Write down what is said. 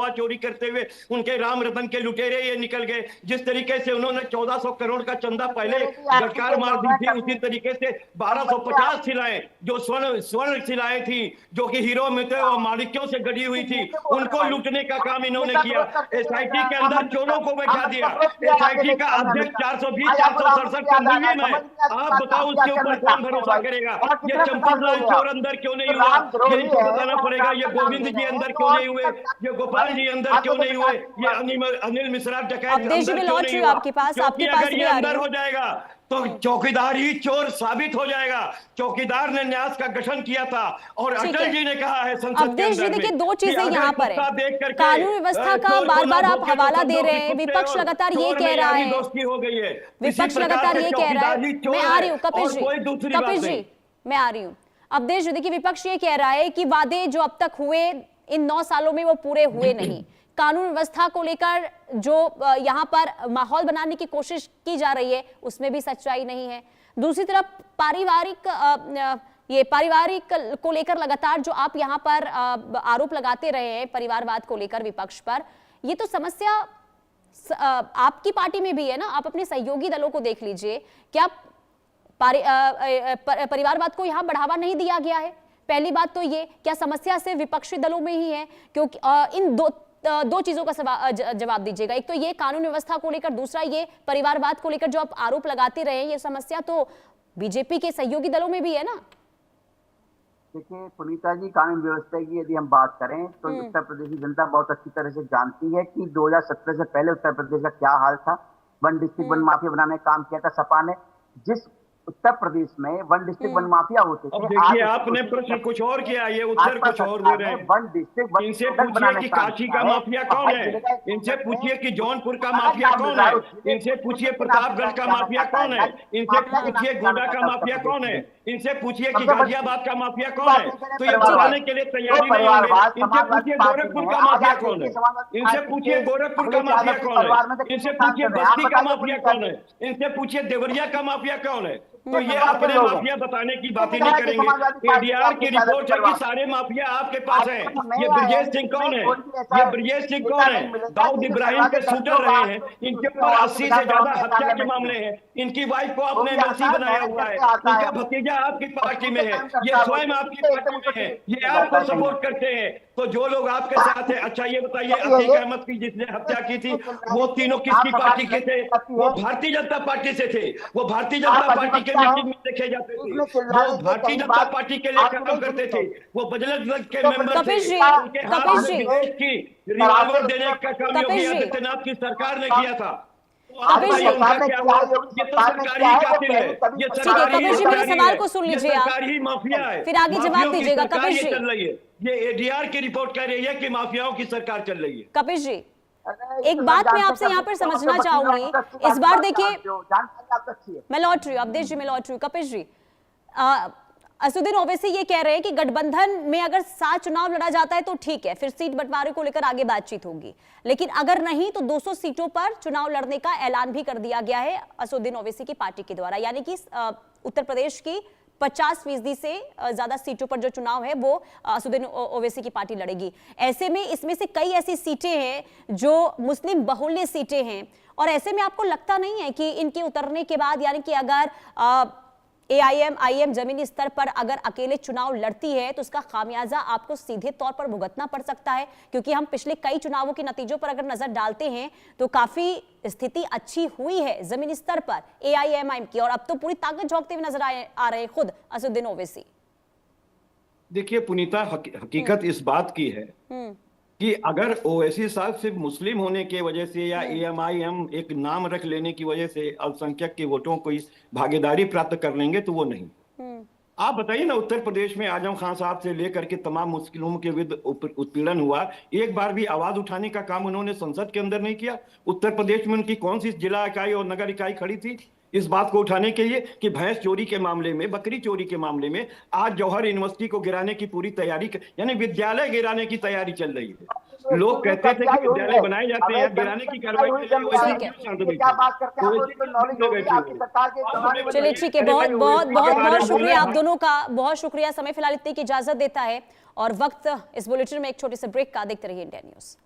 हवा चोरी करते हुए उनके राम रतन के लुटेरे ये निकल गए। जिस तरीके से उन्होंने 1400 करोड़ का चंदा पहले गटकार मार दी थी, उसी तरीके से 1250 शिलाएं जो स्वर्ण शिलाएं थी जो कि हीरो में थे और मालिकों से गढ़ी हुई थी, उनको लूटने का काम इन्होंने किया। एसआईटी के अंदर चोरों को बैठा दिया। एसआईटी का अध्यक्ष 420 467 का मुजरिम है। आप बताओ उसके ऊपर कौन भरोसा करेगा? ये चंपूलाल चोर अंदर क्यों नहीं हुआ, ये इनको बताना पड़ेगा। ये गोविंद जी अंदर क्यों नहीं हुए, ये गोपाल जी अंदर क्यों नहीं हुए, ये अनिल मिश्रा डकैत अंदर क्यों नहीं हुआ? क्योंकि अगर ये अंदर हो जाएगा तो चौकीदार ही चोर साबित हो जाएगा। चौकीदार ने न्यास का गठन किया था और अटल जी ने कहा है संसद के अंदर में। देखिए, दो चीजें यहाँ पर है, कानून व्यवस्था का बार बार आप हवाला दे रहे हैं, विपक्ष लगातार ये कह रहा है, विपक्ष लगातार ये कह रहा है। मैं आ रही हूँ कपिल जी, मैं आ रही हूँ। अवधेश जी, देखिए विपक्ष ये कह रहा है कि वादे जो अब तक हुए इन 9 सालों में वो पूरे हुए नहीं। कानून व्यवस्था को लेकर जो यहाँ पर माहौल बनाने की कोशिश की जा रही है उसमें भी सच्चाई नहीं है। दूसरी तरफ पारिवारिक को लेकर लगातार जो आप यहाँ पर आरोप लगाते रहे हैं परिवारवाद को लेकर विपक्ष पर, ये तो समस्या आपकी पार्टी में भी है ना। आप अपने सहयोगी दलों को देख लीजिए, क्या परिवारवाद को यहाँ बढ़ावा नहीं दिया गया है? पहली बात तो ये, क्या समस्या से विपक्षी दलों में ही है? क्योंकि इन दो चीजों का जवाब दीजिएगा। एक तो ये कानून व्यवस्था को लेकर, दूसरा ये परिवारवाद को लेकर जो आप आरोप लगाते रहे, ये समस्या तो बीजेपी के सहयोगी दलों में भी है ना। देखिए पुनीता जी, कानून व्यवस्था की यदि हम बात करें तो उत्तर प्रदेश की जनता बहुत अच्छी तरह से जानती है कि 2017 से पहले उत्तर प्रदेश का क्या हाल था। वन डिस्ट्रिक्ट वन माफिया बनाने का काम किया था सपा ने। जिस उत्तर प्रदेश में वन डिस्ट्रिक्ट वन माफिया होते थे, देखिए आपने प्रश्न कुछ और किया, ये उत्तर कुछ और दे रहे हैं। वन डिस्ट्रिक्ट इनसे पूछिए कि काशी का माफिया कौन है, इनसे पूछिए कि जौनपुर का माफिया कौन है, इनसे पूछिए प्रतापगढ़ का माफिया कौन है, इनसे पूछिए गोंडा का माफिया कौन है, इनसे पूछिए कि गाजियाबाद का माफिया कौन है। तो ये बताने के लिए तैयारी नहीं होंगे। इनसे पूछिए गोरखपुर का माफिया कौन है, इनसे पूछिए गोरखपुर का माफिया कौन है, इनसे पूछिए बस्ती का माफिया कौन है, इनसे पूछिए देवरिया का माफिया कौन है। तो ये अपने माफिया बताने की बात ही नहीं करेंगे। एडीआर की रिपोर्ट है कि सारे माफिया आपके पास हैं। ये ब्रजेश सिंह कौन है, ये ब्रजेश सिंह कौन है? दाऊद इब्राहिम के शूटर रहे हैं, इनके ऊपर 80 से ज्यादा हत्या के मामले हैं। इनकी वाइफ को आपने एमएलसी बनाया हुआ है, इनका भतीजा आपकी पार्टी में है, ये स्वयं आपकी पार्टी में है, ये आपको सपोर्ट करते हैं। तो जो लोग आपके साथ है, अच्छा ये बताइए अतीक अहमद की जिसने हत्या की थी, वो तीनों किसकी पार्टी के थे? वो भारतीय जनता पार्टी से थे। वो भारतीय जनता पार्टी के मीटिंग में देखे जाते थे, वो भारतीय जनता पार्टी के लिए काम करते थे, वो बजरंग दल के मेंबर थे। उनके हाथ में विदेश की रिवॉल्वर देने का काम योगी आदित्यनाथ की सरकार ने किया था। कपिल जी, कपिल जी मेरे सवाल को सुन लीजिए आप, माफिया है, फिर आगे जवाब दीजिएगा। कपिल जी, चल रही है, ये एडीआर की रिपोर्ट कह रही है कि माफियाओं की सरकार चल रही है। कपिल जी, एक बात मैं आपसे यहाँ पर समझना चाहूंगी। इस बार देखिए, मैं लौट रही हूँ, अवधेश जी मैं लौट रही हूँ। कपिल जी, असदुद्दीन ओवैसी ये कह रहे हैं कि गठबंधन में अगर साथ चुनाव लड़ा जाता है तो ठीक है, फिर सीट बंटवारे को लेकर आगे बातचीत होगी, लेकिन अगर नहीं तो 200 सीटों पर चुनाव लड़ने का ऐलान भी कर दिया गया है असदुद्दीन ओवैसी की पार्टी के द्वारा। यानी कि उत्तर प्रदेश की 50% से ज्यादा सीटों पर जो चुनाव है वो असदुद्दीन ओवैसी की पार्टी लड़ेगी। ऐसे में इसमें से कई ऐसी सीटें हैं जो मुस्लिम बहुल्य सीटें हैं, और ऐसे में आपको लगता नहीं है कि इनके उतरने के बाद, यानी कि अगर AIM जमीनी स्तर पर अगर अकेले चुनाव लड़ती है तो उसका खामियाजा आपको सीधे तौर पर भुगतना पड़ सकता है? क्योंकि हम पिछले कई चुनावों के नतीजों पर अगर नजर डालते हैं तो काफी स्थिति अच्छी हुई है जमीनी स्तर पर AIM की, और अब तो पूरी ताकत झोंकते हुए नजर आ रहे हैं खुद असदुद्दीन ओवैसी। देखिए पुनीता, हकीकत इस बात की है कि अगर ओवैसी साहब सिर्फ मुस्लिम होने की वजह से या AIM एक नाम रख लेने की वजह से अल्पसंख्यक के वोटों को भागीदारी प्राप्त कर लेंगे तो वो नहीं। आप बताइए ना, उत्तर प्रदेश में आजम खान साहब से लेकर के तमाम मुस्लिमों के विरुद्ध उत्पीड़न हुआ, एक बार भी आवाज उठाने का काम उन्होंने संसद के अंदर नहीं किया। उत्तर प्रदेश में उनकी कौन सी जिला इकाई और नगर इकाई खड़ी थी इस बात को उठाने के लिए कि भैंस चोरी के मामले में, बकरी चोरी के मामले में आज जौहर यूनिवर्सिटी को गिराने की पूरी तैयारी, यानी विद्यालय गिराने की तैयारी चल रही है। लोग कहते थे कि विद्यालय बनाए जाते हैं, गिराने की कार्रवाई चलिए ठीक है, बहुत बहुत बहुत बहुत शुक्रिया आप दोनों का, बहुत शुक्रिया। समय फिलहाल इतने की इजाजत देता है और वक्त इस बुलेटिन में एक छोटे से ब्रेक का। देखते रहिए इंडिया न्यूज।